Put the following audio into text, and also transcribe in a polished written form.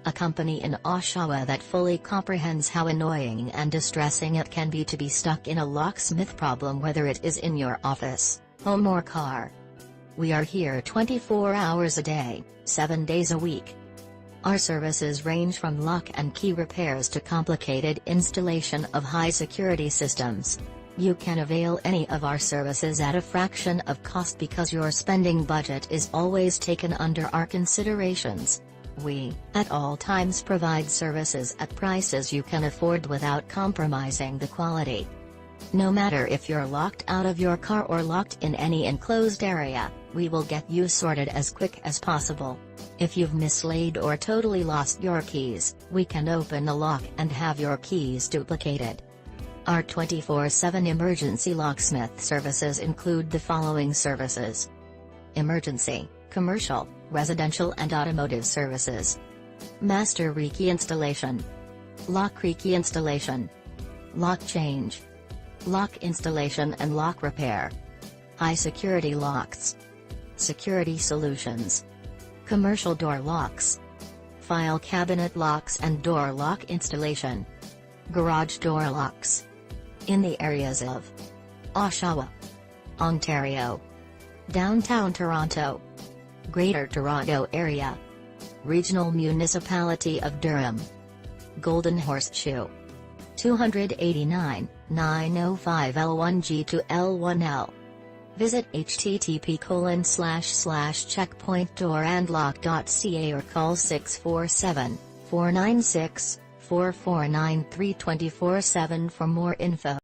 a company in Oshawa that fully comprehends how annoying and distressing it can be to be stuck in a locksmith problem, whether it is in your office, home or car. We are here 24 hours a day, 7 days a week. Our services range from lock and key repairs to complicated installation of high-security systems. You can avail any of our services at a fraction of cost because your spending budget is always taken under our considerations. We, at all times, provide services at prices you can afford without compromising the quality. No matter if you're locked out of your car or locked in any enclosed area, we will get you sorted as quick as possible. If you've mislaid or totally lost your keys, we can open the lock and have your keys duplicated. Our 24/7 emergency locksmith services include the following services: emergency, commercial, residential and automotive services, master rekey installation, lock rekey installation, lock change, lock installation and lock repair, high security locks, security solutions, commercial door locks, file cabinet locks and door lock installation, garage door locks. In the areas of Oshawa, Ontario, Downtown Toronto, Greater Toronto Area, Regional Municipality of Durham, Golden Horseshoe, 289, 905 L1G to L1L. Visit http://checkpointdoorandlock.ca or call 647-496-4493 24/7 for more info.